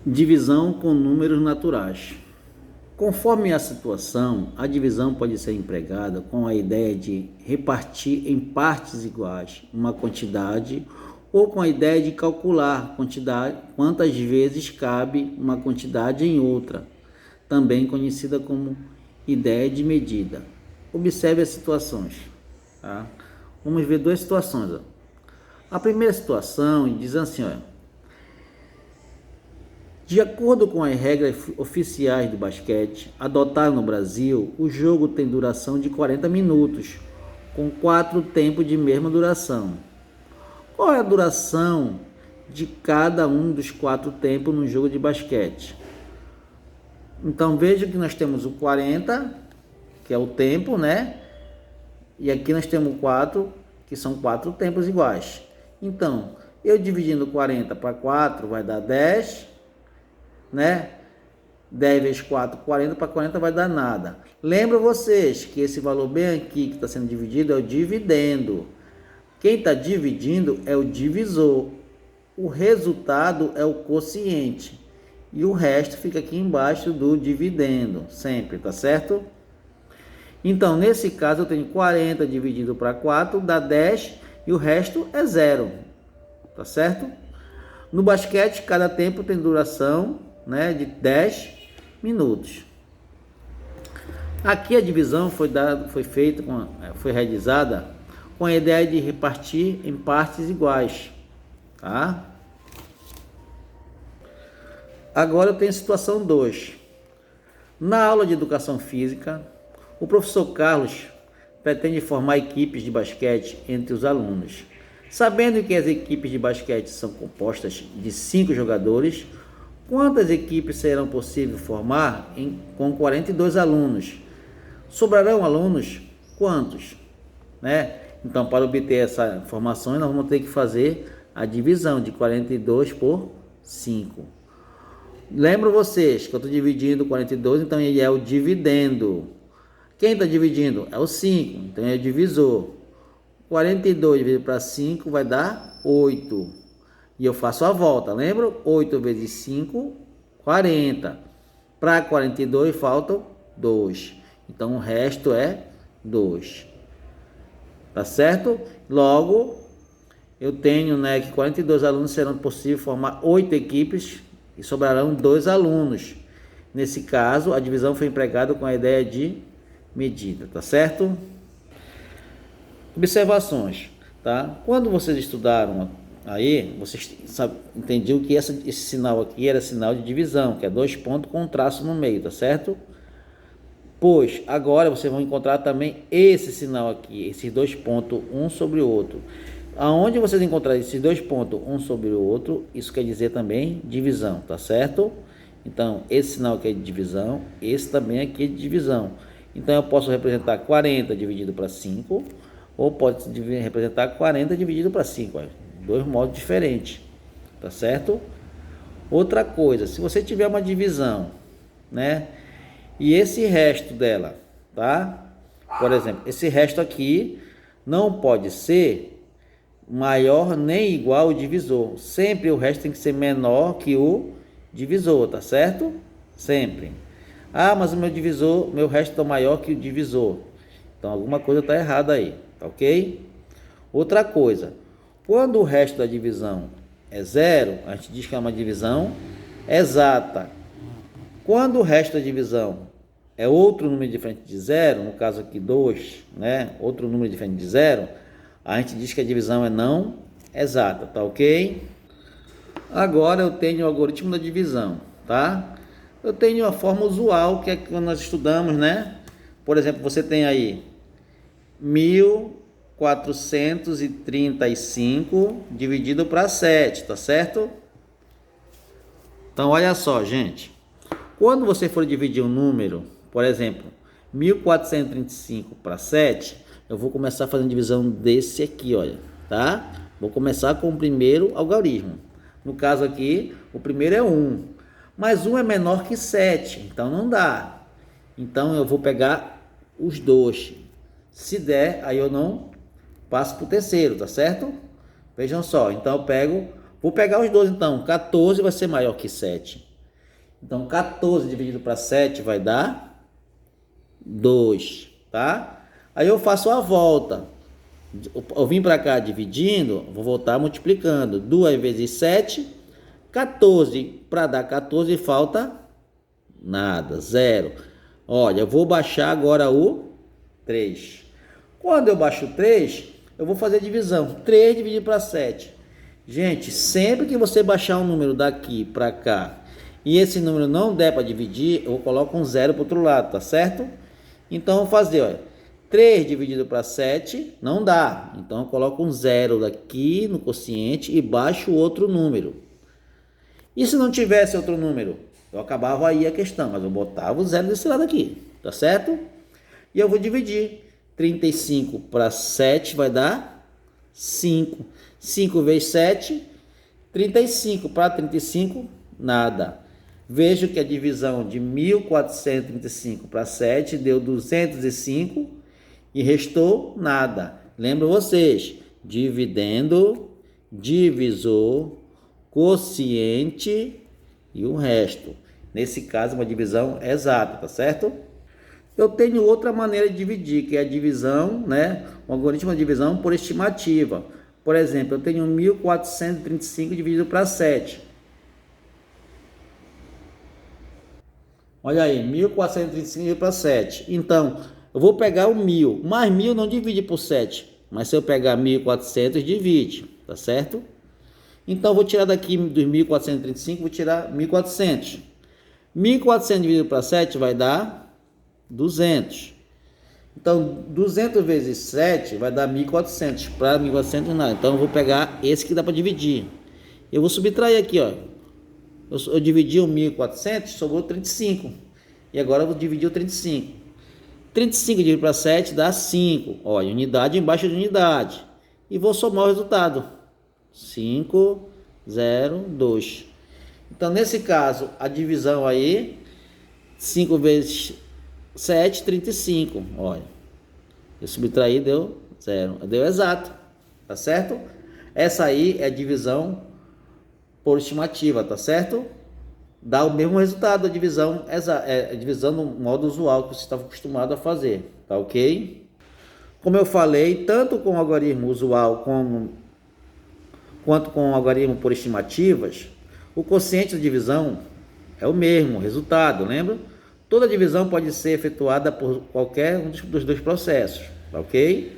Divisão com números naturais. Conforme a situação, a divisão pode ser empregada com a ideia de repartir em partes iguais uma quantidade ou com a ideia de calcular quantas vezes cabe uma quantidade em outra, também conhecida como ideia de medida. Observe as situações. Tá? Vamos ver duas situações. Ó. A primeira situação diz assim, ó, de acordo com as regras oficiais do basquete adotadas no Brasil, o jogo tem duração de 40 minutos, com 4 tempos de mesma duração. Qual é a duração de cada um dos 4 tempos no jogo de basquete? Então veja que nós temos o 40, que é o tempo, né? E aqui nós temos o 4, que são 4 tempos iguais. Então, eu dividindo 40 para 4 vai dar 10, né? 10 vezes 4, 40, para 40 vai dar nada. Lembro vocês que esse valor bem aqui que está sendo dividido é o dividendo. Quem está dividindo é o divisor. O resultado é o quociente. E o resto fica aqui embaixo do dividendo, sempre, tá certo? Então, nesse caso, eu tenho 40 dividido para 4, dá 10 e o resto é 0, tá certo? No basquete, cada tempo tem duração, né, de 10 minutos. Aqui a divisão foi realizada com a ideia de repartir em partes iguais, tá? Agora eu tenho a situação 2. Na aula de educação física, o professor Carlos pretende formar equipes de basquete entre os alunos. Sabendo que as equipes de basquete são compostas de 5 jogadores, quantas equipes serão possível formar com 42 alunos? Sobrarão alunos? Quantos? Né? Então, para obter essa informação, nós vamos ter que fazer a divisão de 42 por 5. Lembro vocês que eu estou dividindo 42, então ele é o dividendo. Quem está dividindo? É o 5, então é o divisor. 42 dividido para 5 vai dar 8. E eu faço a volta, lembra? 8 vezes 5, 40. Para 42 faltam 2. Então o resto é 2. Tá certo? Logo, eu tenho, né, que 42 alunos serão possível formar 8 equipes e sobrarão 2 alunos. Nesse caso, a divisão foi empregada com a ideia de medida, tá certo? Observações, tá? Quando vocês estudaram aí, vocês entendiam que esse sinal aqui era sinal de divisão, que é 2 pontos com um traço no meio, tá certo? Pois agora vocês vão encontrar também esse sinal aqui, esses 2 pontos um sobre o outro. Aonde vocês encontrarem esses 2 pontos um sobre o outro, isso quer dizer também divisão, tá certo? Então esse sinal aqui é de divisão, esse também aqui é de divisão. Então eu posso representar 40 dividido para 5, ou pode representar 40 dividido para 5, dois modos diferentes, tá certo? Outra coisa, se você tiver uma divisão, né, e esse resto dela, tá? Por exemplo, esse resto aqui não pode ser maior nem igual ao divisor. Sempre o resto tem que ser menor que o divisor, tá certo? Sempre. Ah, mas o meu resto é maior que o divisor. Então alguma coisa está errada aí, tá ok? Outra coisa, quando o resto da divisão é 0, a gente diz que é uma divisão exata. Quando o resto da divisão é outro número diferente de 0, no caso aqui 2, né? Outro número diferente de 0, a gente diz que a divisão é não exata, tá ok? Agora eu tenho o algoritmo da divisão, tá? Eu tenho a forma usual, que é que nós estudamos, né? Por exemplo, você tem aí 1435 dividido para 7, tá certo? Então, olha só, gente. Quando você for dividir um número, por exemplo, 1435 para 7, eu vou começar fazendo divisão desse aqui, olha, tá? Vou começar com o primeiro algarismo. No caso aqui, o primeiro é 1. Mas 1 é menor que 7, então não dá. Então eu vou pegar os dois. Se der, aí eu não passo para o terceiro, tá certo? Vejam só, então vou pegar os dois então. 14 vai ser maior que 7. Então, 14 dividido para 7 vai dar 2, tá? Aí eu faço a volta. Eu vim para cá dividindo, vou voltar multiplicando. 2 vezes 7, 14. Para dar 14 falta nada, 0. Olha, eu vou baixar agora o 3. Quando eu baixo o 3, eu vou fazer a divisão. 3 dividido para 7. Gente, sempre que você baixar um número daqui para cá e esse número não der para dividir, eu coloco um 0 para o outro lado, tá certo? Então, eu vou fazer, olha, 3 dividido para 7 não dá. Então, eu coloco um 0 aqui no quociente e baixo outro número. E se não tivesse outro número? Eu acabava aí a questão, mas eu botava o 0 desse lado aqui, tá certo? E eu vou dividir. 35 para 7 vai dar 5. 5 vezes 7, 35. Para 35, nada. Vejo que a divisão de 1435 para 7 deu 205 e restou nada. Lembro vocês, dividendo, divisor, quociente e o resto. Nesse caso, uma divisão exata, tá certo? Eu tenho outra maneira de dividir, que é a divisão, né? Um algoritmo de divisão por estimativa. Por exemplo, eu tenho 1435 dividido para 7. Olha aí, 1435 dividido para 7. Então, eu vou pegar o 1000. Mas 1000 não divide por 7. Mas se eu pegar 1400, divide. Tá certo? Então, eu vou tirar daqui dos 1435, vou tirar 1400. 1400 dividido para 7 vai dar 200. Então, 200 vezes 7 vai dar 1400. Para 1400 nada. Então, eu vou pegar esse que dá para dividir. Eu vou subtrair aqui, ó. Eu dividi o 1400, sobrou 35. E agora eu vou dividir o 35. 35 dividido para 7 dá 5. Olha, unidade embaixo de unidade. E vou somar o resultado. 5, 0, 2. Então, nesse caso, a divisão aí, 5 vezes 7, 35. Olha, eu subtraí, deu 0. Deu exato, tá certo? Essa aí é a divisão por estimativa, tá certo? Dá o mesmo resultado, a divisão no modo usual que você estava acostumado a fazer, tá ok? Como eu falei, tanto com o algoritmo usual quanto com o algoritmo por estimativas, o quociente da divisão é o mesmo, resultado, lembra? Toda divisão pode ser efetuada por qualquer um dos dois processos, tá ok?